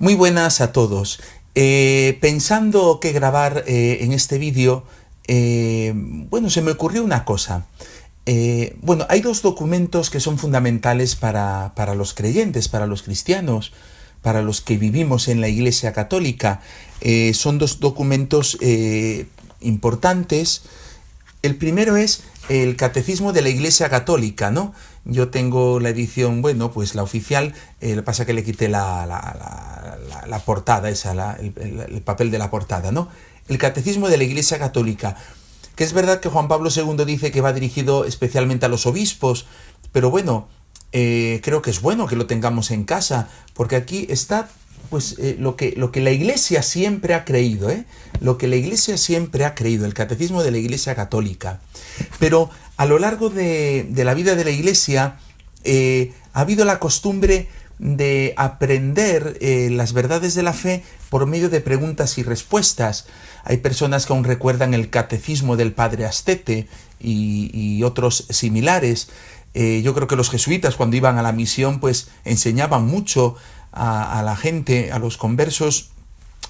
Muy buenas a todos. Pensando qué grabar en este vídeo, se me ocurrió una cosa. Hay dos documentos que son fundamentales para los creyentes, para los cristianos, para los que vivimos en la Iglesia Católica. Son dos documentos importantes. El primero es el Catecismo de la Iglesia Católica, ¿no? Yo tengo la edición, pues la oficial, lo que pasa es que le quité la portada, el papel de la portada, ¿no? El Catecismo de la Iglesia Católica, que es verdad que Juan Pablo II dice que va dirigido especialmente a los obispos, pero creo que es bueno que lo tengamos en casa, porque aquí está lo que la Iglesia siempre ha creído, lo que la Iglesia siempre ha creído, el Catecismo de la Iglesia Católica. Pero a lo largo de la vida de la Iglesia ha habido la costumbre de aprender las verdades de la fe por medio de preguntas y respuestas. Hay personas que aún recuerdan el Catecismo del Padre Astete y otros similares. Yo creo que los jesuitas, cuando iban a la misión, pues enseñaban mucho a la gente, a los conversos,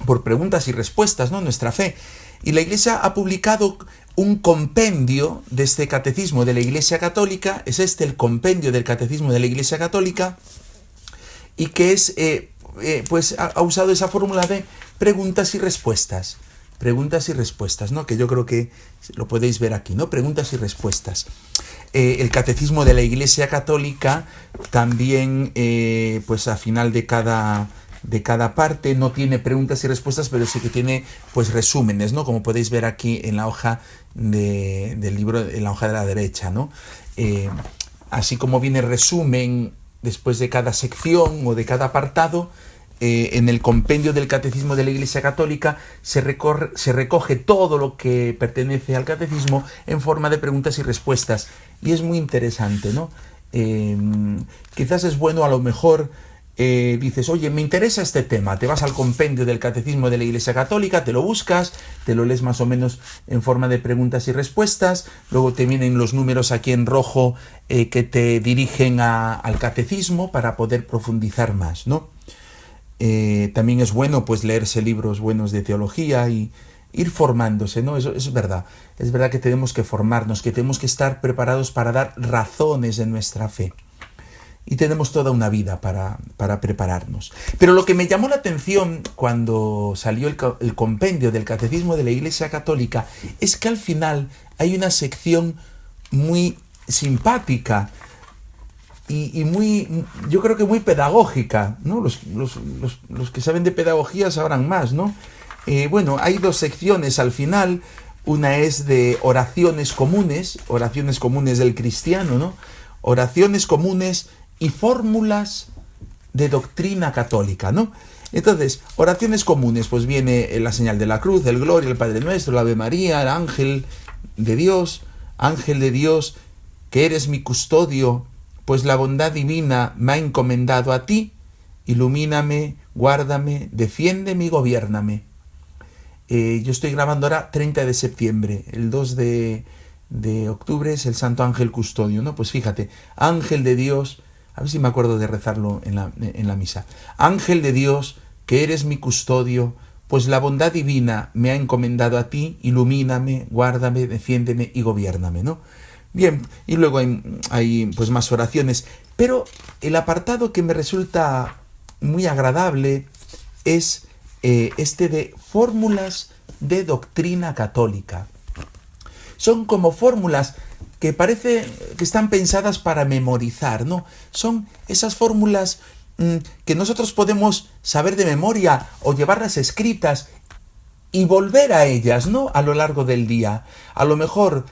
por preguntas y respuestas, ¿no? Nuestra fe. Y la Iglesia ha publicado un compendio de este Catecismo de la Iglesia Católica, es el compendio del Catecismo de la Iglesia Católica, y que ha usado esa fórmula de preguntas y respuestas. Preguntas y respuestas, ¿no? Que yo creo que lo podéis ver aquí, ¿no? Preguntas y respuestas. El Catecismo de la Iglesia Católica también, a final de cada parte, no tiene preguntas y respuestas, pero sí que tiene, resúmenes, ¿no? Como podéis ver aquí en la hoja del libro, en la hoja de la derecha, ¿no? Así como viene resumen después de cada sección o de cada apartado, en el compendio del Catecismo de la Iglesia Católica se recoge todo lo que pertenece al Catecismo en forma de preguntas y respuestas. Y es muy interesante, ¿no? Quizás es bueno, a lo mejor, dices, oye, me interesa este tema, te vas al compendio del Catecismo de la Iglesia Católica, te lo buscas, te lo lees más o menos en forma de preguntas y respuestas, luego te vienen los números aquí en rojo que te dirigen al Catecismo para poder profundizar más, ¿no? También es bueno leerse libros buenos de teología y ir formándose, ¿no? Eso es verdad que tenemos que formarnos, que tenemos que estar preparados para dar razones de nuestra fe. Y tenemos toda una vida para prepararnos. Pero lo que me llamó la atención cuando salió el compendio del Catecismo de la Iglesia Católica es que al final hay una sección muy simpática y yo creo que muy pedagógica, ¿no? Los que saben de pedagogía sabrán más, ¿no? Hay dos secciones al final. Una es de oraciones comunes del cristiano, ¿no? Oraciones comunes y fórmulas de doctrina católica, ¿no? Entonces, oraciones comunes, pues viene la señal de la cruz, el Gloria, el Padre Nuestro, el Ave María, el Ángel de Dios, que eres mi custodio, pues la bondad divina me ha encomendado a ti, ilumíname, guárdame, defiéndeme y gobiérname. Yo estoy grabando ahora 30 de septiembre, el 2 de octubre es el Santo Ángel Custodio, ¿no? Pues fíjate, Ángel de Dios, a ver si me acuerdo de rezarlo en la misa. Ángel de Dios, que eres mi custodio, pues la bondad divina me ha encomendado a ti, ilumíname, guárdame, defiéndeme y gobiérname, ¿no? Bien, y luego hay más oraciones, pero el apartado que me resulta muy agradable es de fórmulas de doctrina católica. Son como fórmulas que parece que están pensadas para memorizar, ¿no? Son esas fórmulas que nosotros podemos saber de memoria o llevarlas escritas y volver a ellas, ¿no? A lo largo del día. A lo mejor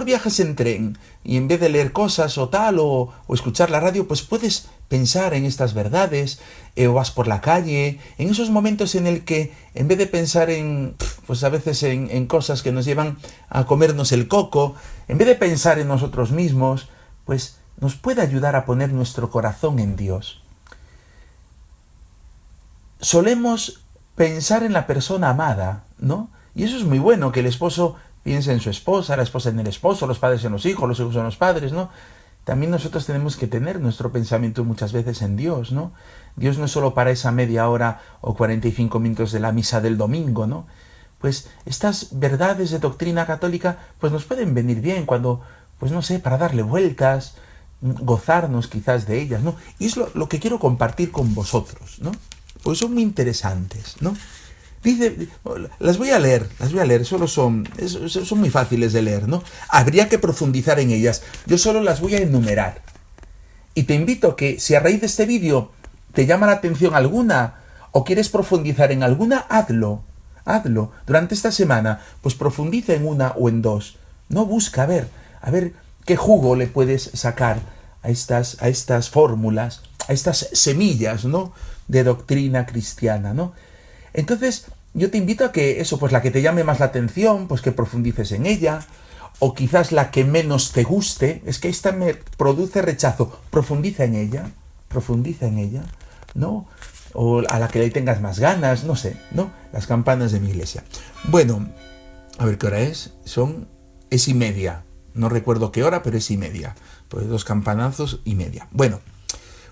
viajas en tren y en vez de leer cosas o tal o escuchar la radio, pues puedes pensar en estas verdades, o vas por la calle, en esos momentos en el que en vez de pensar a veces en cosas que nos llevan a comernos el coco, en vez de pensar en nosotros mismos, pues nos puede ayudar a poner nuestro corazón en Dios. Solemos pensar en la persona amada, ¿no? Y eso es muy bueno, que el esposo piense en su esposa, la esposa en el esposo, los padres en los hijos en los padres, ¿no? también nosotros tenemos que tener nuestro pensamiento muchas veces en Dios, ¿no? Dios no es solo para esa media hora o 45 minutos de la misa del domingo, ¿no? Pues estas verdades de doctrina católica pues nos pueden venir bien cuando, pues no sé, para darle vueltas, gozarnos quizás de ellas, ¿no? Y es lo que quiero compartir con vosotros, ¿no? Pues son muy interesantes, ¿no? Dice, las voy a leer, solo son muy fáciles de leer, ¿no? Habría que profundizar en ellas, yo solo las voy a enumerar. Y te invito a que si a raíz de este vídeo te llama la atención alguna o quieres profundizar en alguna, hazlo. Durante esta semana, pues profundiza en una o en dos. No busca, a ver qué jugo le puedes sacar a estas fórmulas, a estas semillas, ¿no? De doctrina cristiana, ¿no? Entonces, yo te invito a que eso, pues la que te llame más la atención, pues que profundices en ella, o quizás la que menos te guste, es que esta me produce rechazo, profundiza en ella, ¿no? O a la que le tengas más ganas, no sé, ¿no? Las campanas de mi iglesia. Bueno, a ver qué hora es, es 1:30, no recuerdo qué hora, pero es 1:30, pues 2 campanazos y media. Bueno,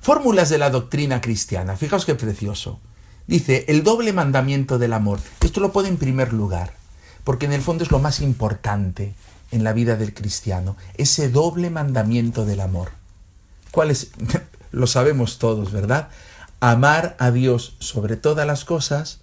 fórmulas de la doctrina cristiana, fijaos qué precioso. Dice, el doble mandamiento del amor. Esto lo pone en primer lugar, porque en el fondo es lo más importante en la vida del cristiano, ese doble mandamiento del amor. ¿Cuál es? Lo sabemos todos, ¿verdad? Amar a Dios sobre todas las cosas,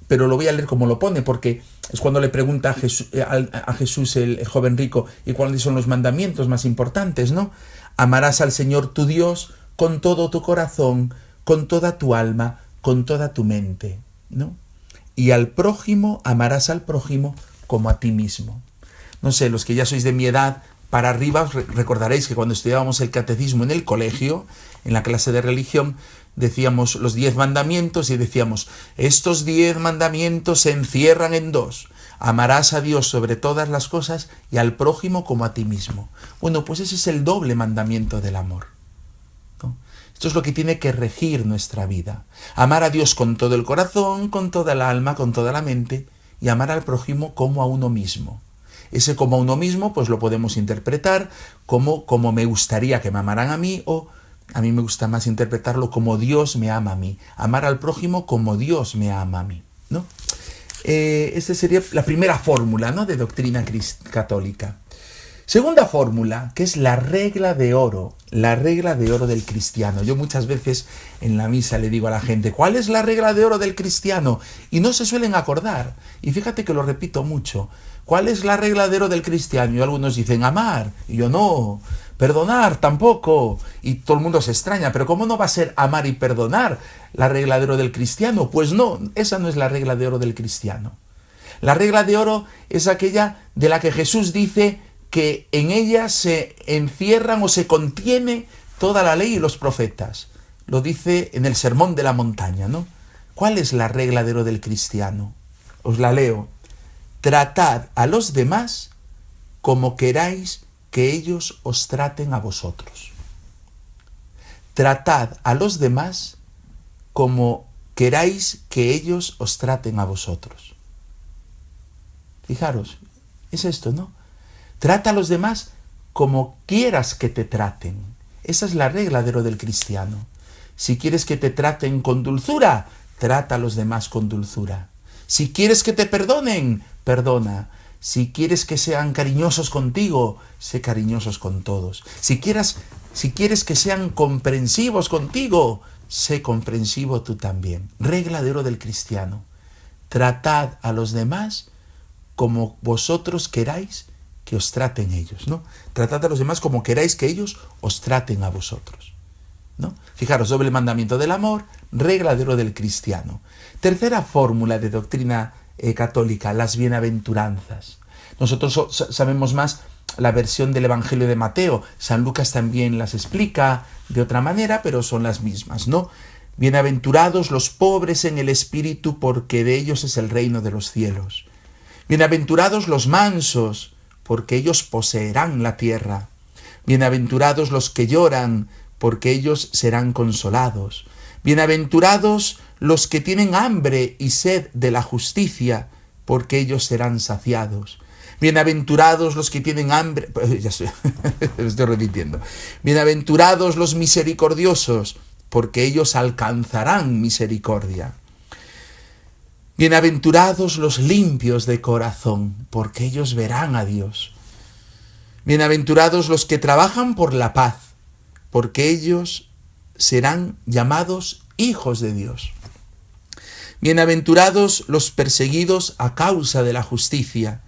pero lo voy a leer como lo pone, porque es cuando le pregunta a Jesús el joven rico, ¿y cuáles son los mandamientos más importantes, no? Amarás al Señor tu Dios con todo tu corazón, con toda tu alma, con toda tu mente, ¿no? Y al prójimo, amarás al prójimo como a ti mismo. No sé, los que ya sois de mi edad, para arriba os recordaréis que cuando estudiábamos el catecismo en el colegio, en la clase de religión, decíamos los 10 mandamientos y decíamos, estos 10 mandamientos se encierran en 2. Amarás a Dios sobre todas las cosas y al prójimo como a ti mismo. Bueno, pues ese es el doble mandamiento del amor, ¿no? Esto es lo que tiene que regir nuestra vida. Amar a Dios con todo el corazón, con toda el alma, con toda la mente, y amar al prójimo como a uno mismo. Ese como a uno mismo, pues lo podemos interpretar como me gustaría que me amaran a mí, o a mí me gusta más interpretarlo como Dios me ama a mí. Amar al prójimo como Dios me ama a mí, ¿no? Esta sería la primera fórmula, ¿no? De doctrina católica. Segunda fórmula, que es la regla de oro del cristiano. Yo muchas veces en la misa le digo a la gente, ¿cuál es la regla de oro del cristiano? Y no se suelen acordar. Y fíjate que lo repito mucho. ¿Cuál es la regla de oro del cristiano? Y algunos dicen amar, y yo no. Perdonar tampoco. Y todo el mundo se extraña, pero ¿cómo no va a ser amar y perdonar la regla de oro del cristiano? Pues no, esa no es la regla de oro del cristiano. La regla de oro es aquella de la que Jesús dice que en ella se encierran o se contiene toda la ley y los profetas. Lo dice en el Sermón de la Montaña, ¿no? ¿Cuál es la regla de oro del cristiano? Os la leo. Tratad a los demás como queráis que ellos os traten a vosotros. Tratad a los demás como queráis que ellos os traten a vosotros. Fijaros, es esto, ¿no? Trata a los demás como quieras que te traten. Esa es la regla de oro del cristiano. Si quieres que te traten con dulzura, trata a los demás con dulzura. Si quieres que te perdonen, perdona. Si quieres que sean cariñosos contigo, sé cariñosos con todos. Si quieres que sean comprensivos contigo, sé comprensivo tú también. Regla de oro del cristiano. Tratad a los demás como vosotros queráis que os traten ellos, ¿no? Tratad a los demás como queráis que ellos os traten a vosotros, ¿no? Fijaros, doble mandamiento del amor, regla de oro del cristiano. Tercera fórmula de doctrina católica, las bienaventuranzas. Nosotros sabemos más la versión del Evangelio de Mateo. San Lucas también las explica de otra manera, pero son las mismas, ¿no? Bienaventurados los pobres en el espíritu, porque de ellos es el reino de los cielos. Bienaventurados los mansos, porque ellos poseerán la tierra. Bienaventurados los que lloran, porque ellos serán consolados. Bienaventurados los que tienen hambre y sed de la justicia, porque ellos serán saciados. Bienaventurados los que tienen hambre. Ya estoy, me estoy repitiendo. Bienaventurados los misericordiosos, porque ellos alcanzarán misericordia. Bienaventurados los limpios de corazón, porque ellos verán a Dios. Bienaventurados los que trabajan por la paz, porque ellos serán llamados hijos de Dios. Bienaventurados los perseguidos a causa de la justicia,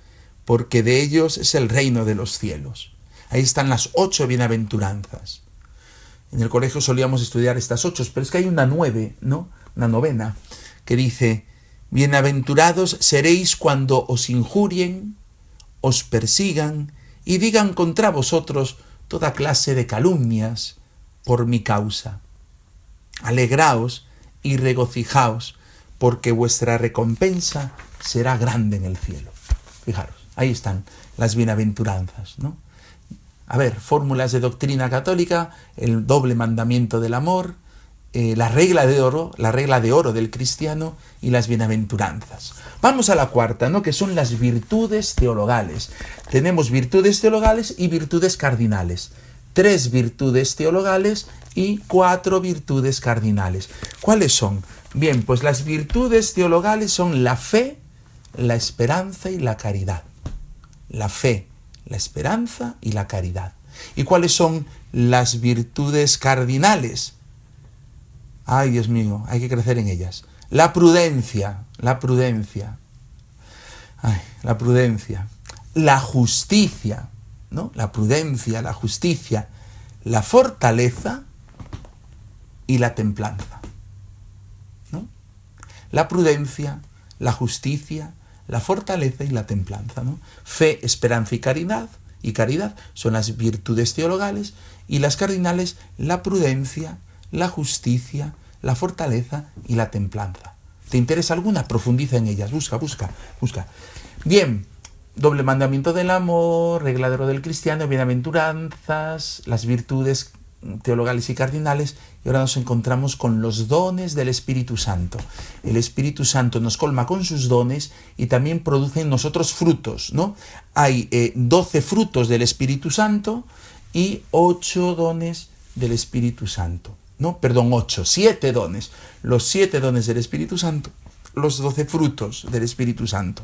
porque de ellos es el reino de los cielos. Ahí están las 8 bienaventuranzas. En el colegio solíamos estudiar estas 8, pero es que hay una 9, ¿no? Una novena, que dice: bienaventurados seréis cuando os injurien, os persigan y digan contra vosotros toda clase de calumnias por mi causa. Alegraos y regocijaos, porque vuestra recompensa será grande en el cielo. Fijaros, ahí están las bienaventuranzas, ¿no? A ver, fórmulas de doctrina católica, el doble mandamiento del amor, la regla de oro del cristiano y las bienaventuranzas. Vamos a la cuarta, ¿no? Que son las virtudes teologales. Tenemos virtudes teologales y virtudes cardinales. 3 virtudes teologales y 4 virtudes cardinales. ¿Cuáles son? Bien, pues las virtudes teologales son la fe, la esperanza y la caridad. La fe, la esperanza y la caridad. ¿Y cuáles son las virtudes cardinales? Ay, Dios mío, hay que crecer en ellas. La prudencia. Ay, la prudencia. La justicia, ¿no? La prudencia, la justicia, la fortaleza y la templanza, ¿no? La prudencia, la justicia, la fortaleza y la templanza, ¿no? Fe, esperanza y caridad son las virtudes teologales, y las cardinales, la prudencia, la justicia, la fortaleza y la templanza. ¿Te interesa alguna? Profundiza en ellas, busca. Bien, doble mandamiento del amor, regla de oro del cristiano, bienaventuranzas, las virtudes teologales y cardinales, y ahora nos encontramos con los dones del Espíritu Santo. El Espíritu Santo nos colma con sus dones y también produce en nosotros frutos, ¿no? Hay 12 frutos del Espíritu Santo y 8 dones del Espíritu Santo. No, perdón, 7 dones. Los 7 dones del Espíritu Santo, los 12 frutos del Espíritu Santo.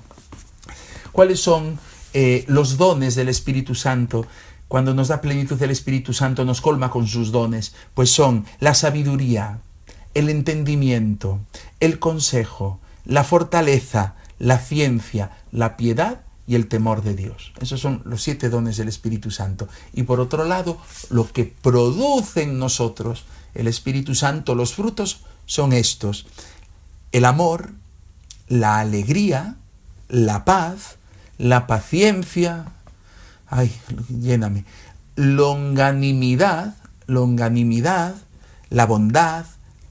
¿Cuáles son los dones del Espíritu Santo? Cuando nos da plenitud del Espíritu Santo, nos colma con sus dones, pues son la sabiduría, el entendimiento, el consejo, la fortaleza, la ciencia, la piedad y el temor de Dios. Esos son los 7 dones del Espíritu Santo. Y por otro lado, lo que produce en nosotros el Espíritu Santo, los frutos, son estos: el amor, la alegría, la paz, la paciencia, longanimidad, la bondad,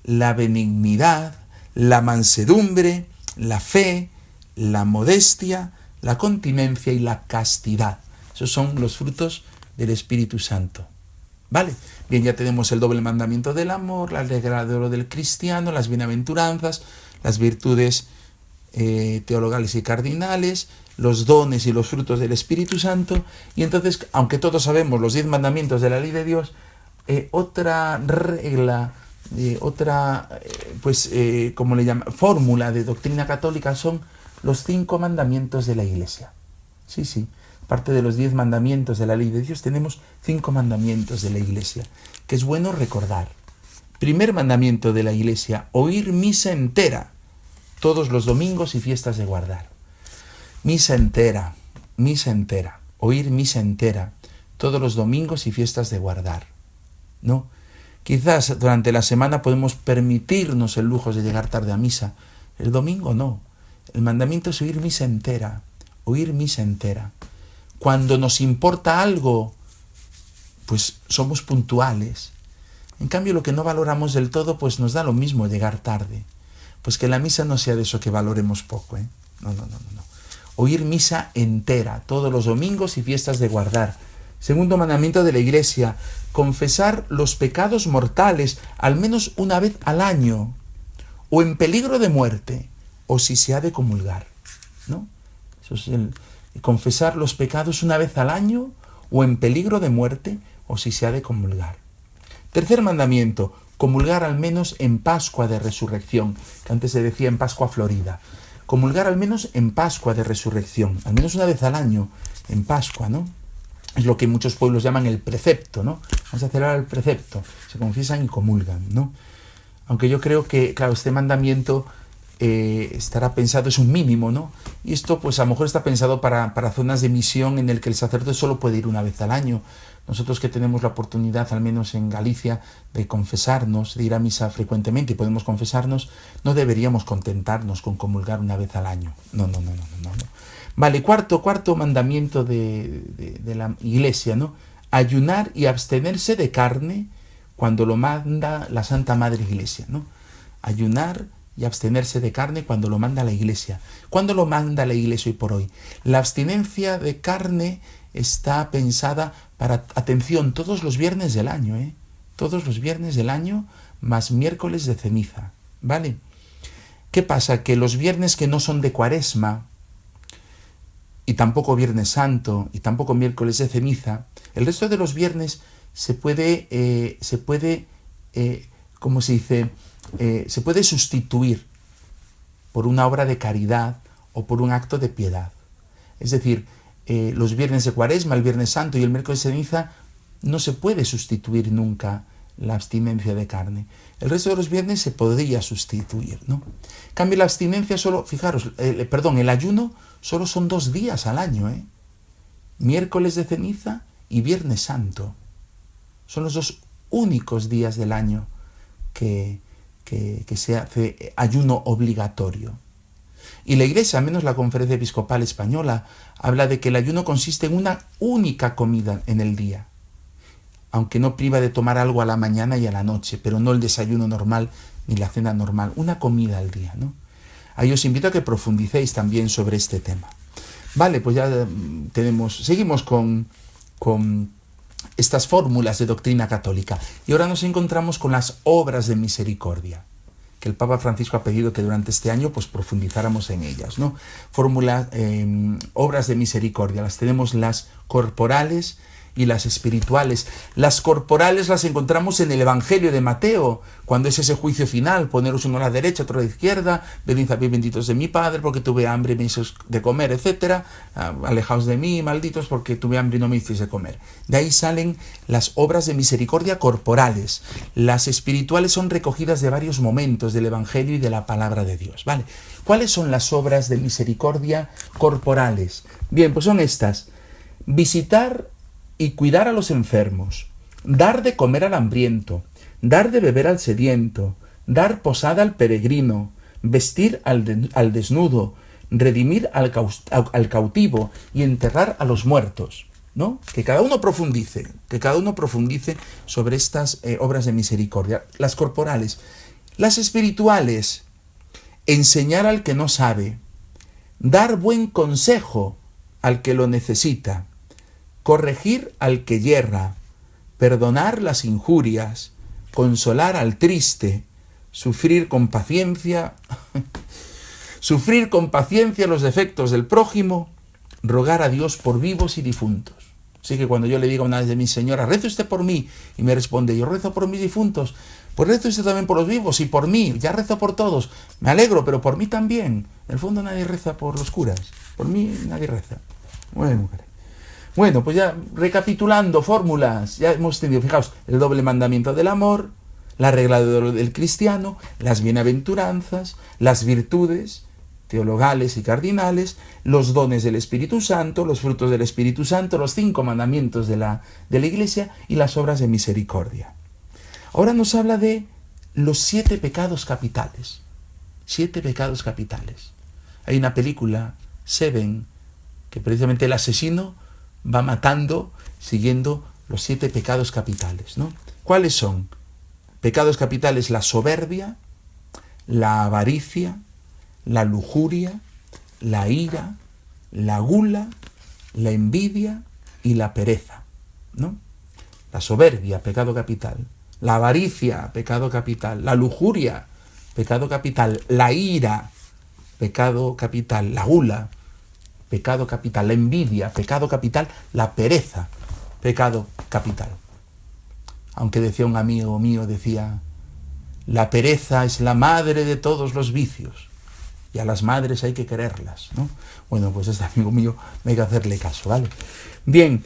la benignidad, la mansedumbre, la fe, la modestia, la continencia y la castidad. Esos son los frutos del Espíritu Santo. ¿Vale? Bien, ya tenemos el doble mandamiento del amor, la regla de oro del cristiano, las bienaventuranzas, las virtudes teologales y cardinales, los dones y los frutos del Espíritu Santo. Y entonces, aunque todos sabemos los 10 mandamientos de la ley de Dios, otra regla, como le llaman, fórmula de doctrina católica son los 5 mandamientos de la Iglesia. Sí. Aparte de los 10 mandamientos de la ley de Dios, tenemos 5 mandamientos de la Iglesia, que es bueno recordar. Primer mandamiento de la Iglesia: oír misa entera todos los domingos y fiestas de guardar. Misa entera, oír misa entera todos los domingos y fiestas de guardar, ¿no? Quizás durante la semana podemos permitirnos el lujo de llegar tarde a misa. El domingo no. El mandamiento es oír misa entera. Cuando nos importa algo, pues somos puntuales. En cambio, lo que no valoramos del todo, pues nos da lo mismo llegar tarde. Pues que la misa no sea de eso que valoremos poco, ¿eh? No. Oír misa entera, todos los domingos y fiestas de guardar. Segundo mandamiento de la Iglesia: confesar los pecados mortales al menos una vez al año, o en peligro de muerte, o si se ha de comulgar, ¿no? Eso es confesar los pecados una vez al año o en peligro de muerte o si se ha de comulgar. Tercer mandamiento, comulgar al menos en Pascua de Resurrección, que antes se decía en Pascua Florida. Comulgar al menos en Pascua de Resurrección, al menos una vez al año en Pascua, ¿no? Es lo que muchos pueblos llaman el precepto, ¿no? Vamos a celebrar el precepto, se confiesan y comulgan, ¿no? Aunque yo creo que, claro, este mandamiento estará pensado, es un mínimo, ¿no? Y esto, pues a lo mejor está pensado para zonas de misión en el que el sacerdote solo puede ir una vez al año. Nosotros que tenemos la oportunidad, al menos en Galicia, de confesarnos, de ir a misa frecuentemente y podemos confesarnos, no deberíamos contentarnos con comulgar una vez al año. No. Vale, cuarto mandamiento de la Iglesia, ¿no? Ayunar y abstenerse de carne cuando lo manda la Santa Madre Iglesia, ¿no? Ayunar y abstenerse de carne cuando lo manda la Iglesia. ¿Cuándo lo manda la Iglesia hoy por hoy? La abstinencia de carne está pensada para, atención, todos los viernes del año, ¿eh? Todos los viernes del año más miércoles de ceniza, ¿vale? ¿Qué pasa? Que los viernes que no son de Cuaresma, y tampoco Viernes Santo, y tampoco miércoles de ceniza, el resto de los viernes se puede sustituir por una obra de caridad o por un acto de piedad. Es decir, los viernes de Cuaresma, el Viernes Santo y el miércoles de ceniza no se puede sustituir nunca la abstinencia de carne. El resto de los viernes se podría sustituir, ¿no? En cambio, la abstinencia solo, fijaros, el ayuno solo son 2 días al año, ¿eh? Miércoles de ceniza y Viernes Santo. Son los 2 únicos días del año que se hace ayuno obligatorio. Y la Iglesia, al menos la Conferencia Episcopal Española, habla de que el ayuno consiste en una única comida en el día, aunque no priva de tomar algo a la mañana y a la noche, pero no el desayuno normal ni la cena normal, una comida al día, ¿no? Ahí os invito a que profundicéis también sobre este tema. Vale, pues ya seguimos con estas fórmulas de doctrina católica. Y ahora nos encontramos con las obras de misericordia, que el Papa Francisco ha pedido que durante este año pues profundizáramos en ellas, ¿no? Obras de misericordia. Las tenemos las corporales y las espirituales. Las corporales las encontramos en el Evangelio de Mateo, cuando es ese juicio final: poneros uno a la derecha, otro a la izquierda, venid a mí benditos de mi Padre, porque tuve hambre y me hice de comer, etc. Alejaos de mí, malditos, porque tuve hambre y no me hicisteis de comer. De ahí salen las obras de misericordia corporales. Las espirituales son recogidas de varios momentos del Evangelio y de la palabra de Dios, ¿vale? ¿Cuáles son las obras de misericordia corporales? Bien, pues son estas: visitar y cuidar a los enfermos, dar de comer al hambriento, dar de beber al sediento, dar posada al peregrino, vestir al desnudo, redimir al cautivo y enterrar a los muertos, ¿no? Que cada uno profundice sobre estas obras de misericordia. Las corporales. Las espirituales: enseñar al que no sabe, dar buen consejo al que lo necesita, corregir al que yerra, perdonar las injurias, consolar al triste, sufrir con paciencia los defectos del prójimo, rogar a Dios por vivos y difuntos. Así que cuando yo le diga una vez de mi señora: rece usted por mí, y me responde: yo rezo por mis difuntos, pues rece usted también por los vivos y por mí, ya rezo por todos, me alegro, pero por mí también. En el fondo nadie reza por los curas, por mí nadie reza. Bueno, pues ya recapitulando fórmulas, ya hemos tenido, fijaos, el doble mandamiento del amor, la regla de oro del cristiano, las bienaventuranzas, las virtudes teologales y cardinales, los dones del Espíritu Santo, los frutos del Espíritu Santo, los 5 mandamientos de la Iglesia y las obras de misericordia. Ahora nos habla de los 7 pecados capitales. 7 pecados capitales. Hay una película, Seven, que precisamente el asesino va matando siguiendo los 7 pecados capitales, ¿no? ¿Cuáles son? Pecados capitales: la soberbia, la avaricia, la lujuria, la ira, la gula, la envidia y la pereza, ¿no? La soberbia, pecado capital; la avaricia, pecado capital; la lujuria, pecado capital; la ira, pecado capital; la gula, pecado capital. La envidia, pecado capital. La pereza, pecado capital. Aunque decía un amigo mío, decía, la pereza es la madre de todos los vicios. Y a las madres hay que quererlas, ¿no? Bueno, pues este amigo mío me hay que hacerle caso, ¿vale? Bien,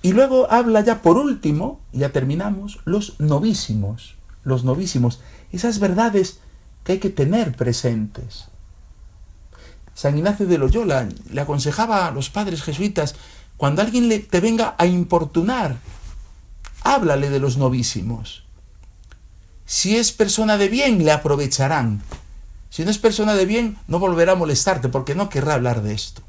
y luego habla ya por último, ya terminamos, los novísimos. Los novísimos, esas verdades que hay que tener presentes. San Ignacio de Loyola le aconsejaba a los padres jesuitas, cuando alguien te venga a importunar, háblale de los novísimos. Si es persona de bien, le aprovecharán. Si no es persona de bien, no volverá a molestarte, porque no querrá hablar de esto.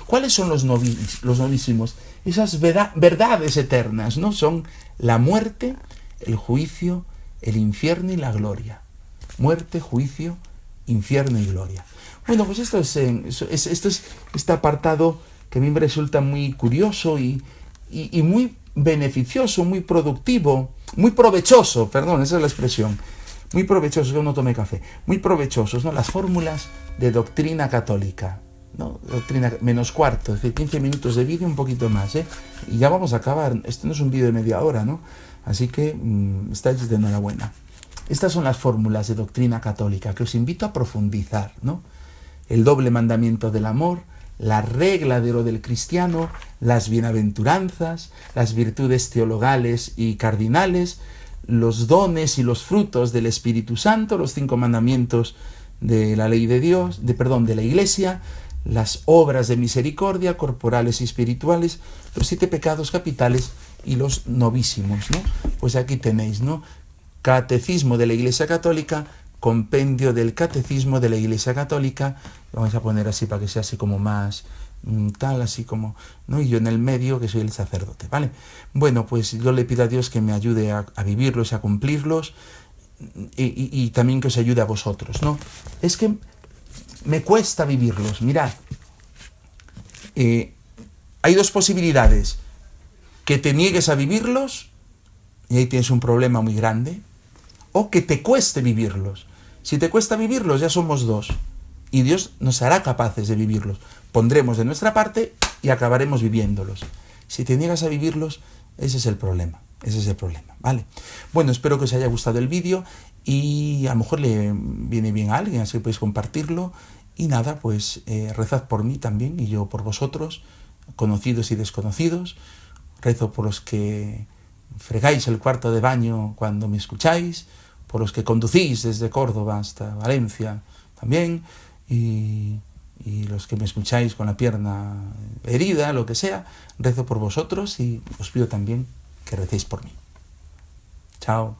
¿Cuáles son los novísimos? Esas verdades eternas, ¿no? Son la muerte, el juicio, el infierno y la gloria. Muerte, juicio, infierno y gloria. Bueno, pues esto es este apartado que a mí me resulta muy curioso y muy beneficioso, muy productivo, muy provechoso, perdón, esa es la expresión. Muy provechosos, yo no tomé café, muy provechosos, ¿no? Las fórmulas de doctrina católica, ¿no? Doctrina menos cuarto, es decir, 15 minutos de vídeo, un poquito más, ¿eh? Y ya vamos a acabar, esto no es un vídeo de media hora, ¿no? Así que estáis de enhorabuena. Estas son las fórmulas de doctrina católica que os invito a profundizar, ¿no? El doble mandamiento del amor, la regla de oro del cristiano, las bienaventuranzas, las virtudes teologales y cardinales, los dones y los frutos del Espíritu Santo, los 5 mandamientos de la ley de Dios, de la Iglesia, las obras de misericordia corporales y espirituales, los 7 pecados capitales y los novísimos, ¿no? Pues aquí tenéis, ¿no? Catecismo de la Iglesia Católica, compendio del Catecismo de la Iglesia Católica, lo vamos a poner así para que sea así como más tal, así como, ¿no? Y yo en el medio, que soy el sacerdote, ¿vale? Bueno, pues yo le pido a Dios que me ayude a vivirlos, a cumplirlos, y también que os ayude a vosotros, ¿no? Es que me cuesta vivirlos, mirad. Hay 2 posibilidades, que te niegues a vivirlos, y ahí tienes un problema muy grande, o que te cueste vivirlos. Si te cuesta vivirlos, ya somos 2, y Dios nos hará capaces de vivirlos. Pondremos de nuestra parte y acabaremos viviéndolos. Si te niegas a vivirlos, ese es el problema, ¿vale? Bueno, espero que os haya gustado el vídeo y a lo mejor le viene bien a alguien, así que podéis compartirlo. Y nada, pues rezad por mí también y yo por vosotros, conocidos y desconocidos. Rezo por los que fregáis el cuarto de baño cuando me escucháis, por los que conducís desde Córdoba hasta Valencia también, y los que me escucháis con la pierna herida, lo que sea, rezo por vosotros y os pido también que recéis por mí. Chao.